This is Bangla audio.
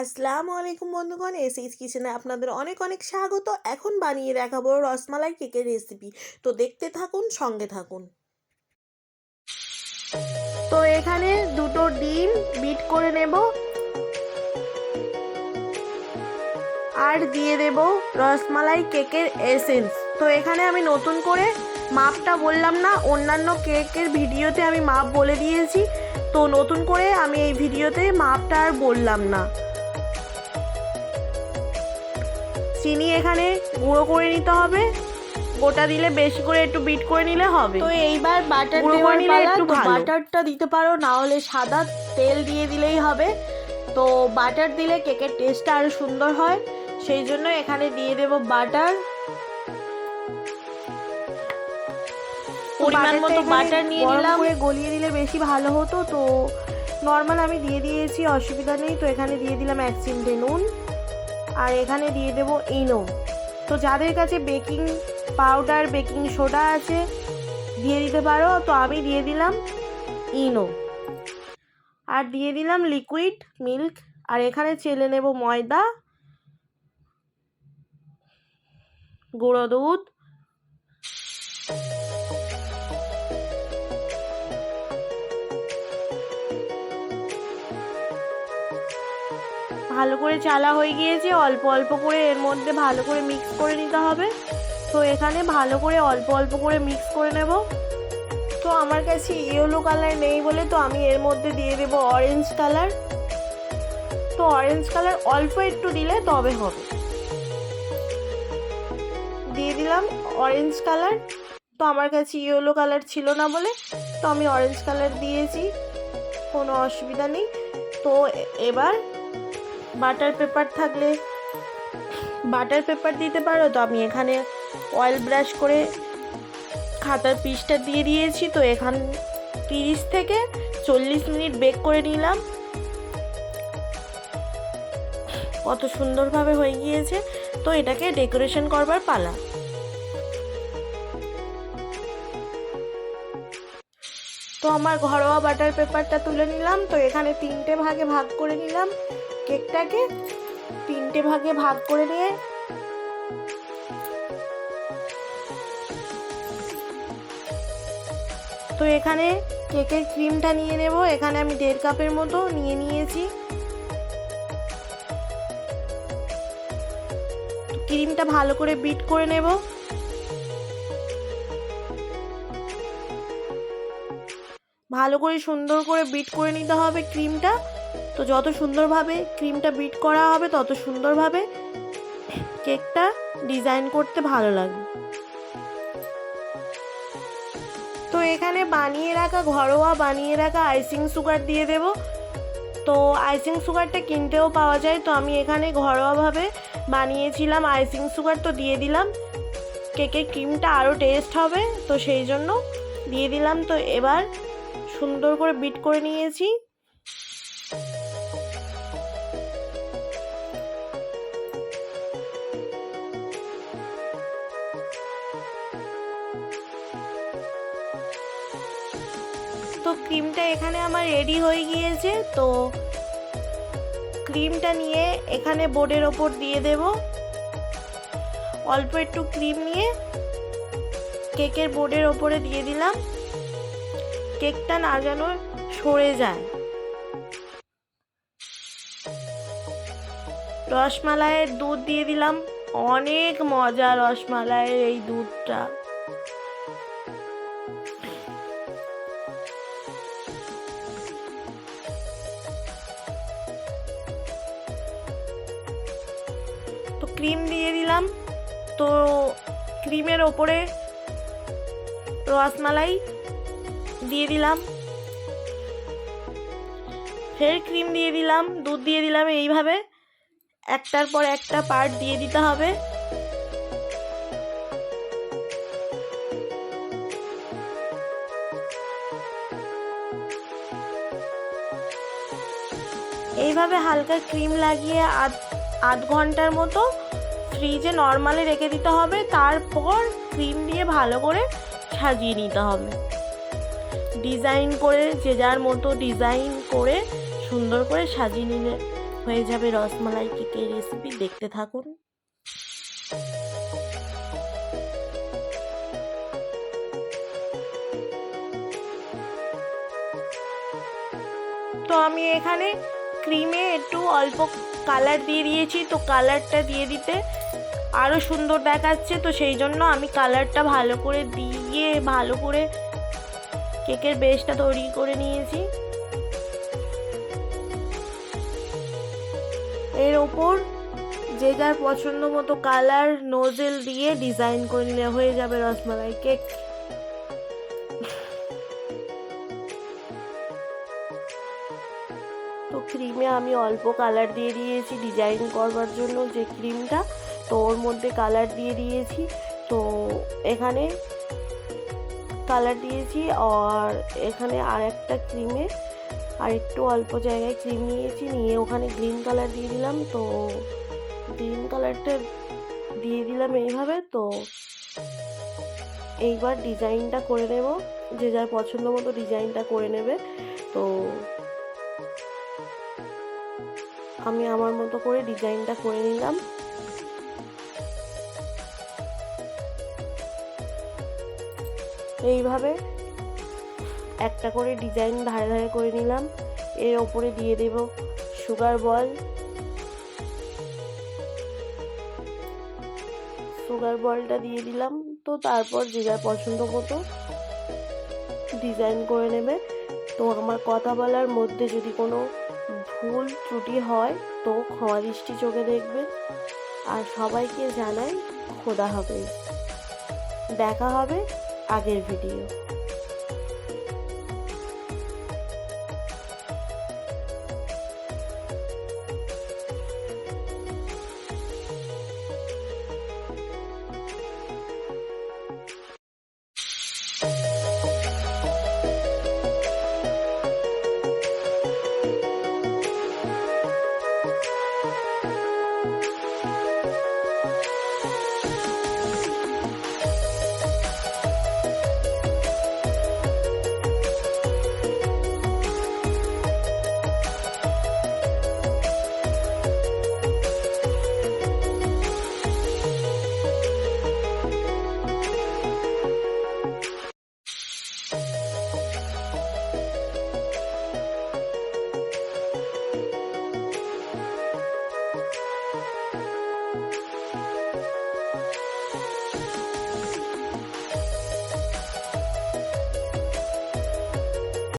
আসসালামু আলাইকুম বন্ধুগণ, এসএইচ কিচেনে আপনাদের অনেক অনেক স্বাগত। এখন বানিয়ে দেখাবো রসমালাই কেকের রেসিপি। তো দেখতে থাকুন, সঙ্গে থাকুন। তো এখানে দুটো ডিম বিট করে নেব আর দিয়ে দেব রসমালাই কেকের এসেন্স। তো এখানে আমি নতুন করে মাপটা বললাম না, অন্যান্য কেকের ভিডিওতে আমি মাপ বলে দিয়েছি। তো নতুন করে আমি এই ভিডিওতে মাপটা আর বললাম না। চিনি এখানে গুঁড়ো করে নিতে হবে, গোটা দিলে বেশি করে একটু বিট করে নিলে হবে। তো এইবার বাটার দেওয়ার পালা। তো বাটারটা দিতে পারো, না হলে সাদা তেল দিয়ে দিলেই হবে। তো বাটার দিলে কেকের টেস্টটা আরো সুন্দর হয়, সেই জন্য এখানে দিয়ে দেব বাটার। পরিমাণ মতো বাটার নিয়ে নিলাম, করে গলিয়ে দিলে বেশি ভালো হতো। তো নর্মাল আমি দিয়ে দিয়েছি, অসুবিধা নেই। তো এখানে দিয়ে দিলাম 1 চিমটে নুন, আর এখানে দিয়ে দেব ইনো। তো যাদের কাছে বেকিং পাউডার বেকিং সোডা আছে দিয়ে দিতে পারো, তো আমি দিয়ে দিলাম ইনো। আর দিয়ে দিলাম লিকুইড মিল্ক, আর এখানে চেলে নেব ময়দা, গুঁড়ো দুধ, ভালো করে চালা হয়ে গিয়েছে। অল্প অল্প করে এর মধ্যে ভালো করে মিক্স করে নিতে হবে। তো এখানে ভালো করে অল্প অল্প করে মিক্স করে নেব। তো আমার কাছে ইয়েলো কালার নেই বলে তো আমি এর মধ্যে দিয়ে দেব অরেঞ্জ কালার। তো অরেঞ্জ কালার অল্প একটু দিলে তবে হবে। দিয়ে দিলাম অরেঞ্জ কালার। তো আমার কাছে ইয়েলো কালার ছিল না বলে তো আমি অরেঞ্জ কালার দিয়েছি, কোনো অসুবিধা নেই। তো এবার বাটার পেপার থাকলে বাটার পেপার দিতে পারো। তো আমি এখানে অয়েল ব্রাশ করে খাতার পিসটা দিয়ে দিয়েছি। তো এখান 30 থেকে 40 মিনিট বেক করে নিলাম। কত সুন্দরভাবে হয়ে গিয়েছে। তো এটাকে ডেকোরেশন করবার পালা। তো আমার ঘরোয়া বাটার পেপারটা তুলে নিলাম। তো এখানে 3টে ভাগে ভাগ করে নিলাম কেকটাকে। 3টে ভাগে ভাগ করে নিয়ে তো এখানে কেকের ক্রিমটা নিয়ে নেব। এখানে আমি 1.5 কাপের মতো নিয়ে নিয়েছি। ক্রিমটা ভালো করে বিট করে নেব। ভালো করে সুন্দর করে বিট করে নিতে হবে ক্রিমটা। তো যত সুন্দরভাবে ক্রিমটা বিট করা হবে তত সুন্দরভাবে কেকটা ডিজাইন করতে ভালো লাগবে। তো এখানে ঘরোয়া বানিয়ে রাখা আইসিং সুগার দিয়ে দেব। তো আইসিং সুগারটা কিনতেও পাওয়া যায়। তো আমি এখানে ঘরোয়াভাবে বানিয়েছিলাম আইসিং সুগার, তো দিয়ে দিলাম। কেকের ক্রিমটা আরও টেস্ট হবে, তো সেই জন্য দিয়ে দিলাম। তো এবার সুন্দর করে বিট করে নিয়েছি। তো ক্রিমটা এখানে আমার রেডি হয়ে গিয়েছে। তো ক্রিমটা নিয়ে এখানে বোর্ডের ওপর দিয়ে দেব। অল্প একটু ক্রিম নিয়ে কেকের বোর্ডের ওপরে দিয়ে দিলাম। কেকটা না যেন সরে যায়। রসমালাইয়ের দুধ দিয়ে দিলাম। অনেক মজা রসমালাইয়ের এই দুধটা। তো ক্রিম দিয়ে দিলাম। তো ক্রিমের ওপরে রসমালাই দিয়ে দিলাম, ফের ক্রিম দিয়ে দিলাম, দুধ দিয়ে দিলাম। এইভাবে একটার পর একটা পার্ট দিয়ে দিতে হবে। এইভাবে হালকা ক্রিম লাগিয়ে আধ ঘন্টার মতো ফ্রিজে নর্মালে রেখে দিতে হবে। তারপর ক্রিম দিয়ে ভালো করে সাজিয়ে নিতে হবে। ডিজাইন করে যে যার মতো ডিজাইন করে সুন্দর করে সাজিয়ে নিলে হয়ে যাবে রসমালাই কেকের রেসিপি, দেখতে থাকুন। তো আমি এখানে ক্রিমে একটু অল্প কালার দিয়ে দিয়েছি, তো কালারটা দিয়ে দিতে আরও সুন্দর দেখাচ্ছে, তো সেই জন্য আমি কালারটা ভালো করে দিয়ে ভালো করে কেকের বেসটা তৈরি করে নিয়েছি। এর ওপর যে যার পছন্দ মতো কালার নোজেল দিয়ে ডিজাইন করে নিলে হয়ে যাবে রসমালাই কেক। তো ক্রিমে আমি অল্প কালার দিয়ে দিয়েছি ডিজাইন করবার জন্য, যে ক্রিমটা, তো ওর মধ্যে কালার দিয়ে দিয়েছি। তো এখানে কালার দিয়েছি, আর এখানে আর একটা ক্রিমে আর একটু অল্প জায়গায় ক্রিম নিয়েছি, নিয়ে ওখানে গ্রিন কালার দিয়ে দিলাম। তো গ্রিন কালারটা দিয়ে দিলাম এইভাবে। তো এইবার ডিজাইনটা করে নেব, যে যার পছন্দ মতো ডিজাইনটা করে নেবে। তো আমি আমার মতো করে ডিজাইনটা করে নিলাম। এইভাবে একটা করে ডিজাইন ধারে ধারে করে নিলাম। এর ওপরে দিয়ে দেব সুগার বলটা দিয়ে দিলাম। তো তারপর যে যার পছন্দ মতো ডিজাইন করে নেবে। তো আমার কথা বলার মধ্যে যদি কোনো ভুল ত্রুটি হয় তো ক্ষমা দৃষ্টি চোখে দেখবে। আর সবাইকে জানাই খোদা হাফেজ, দেখা হবে আগের ভিডিও।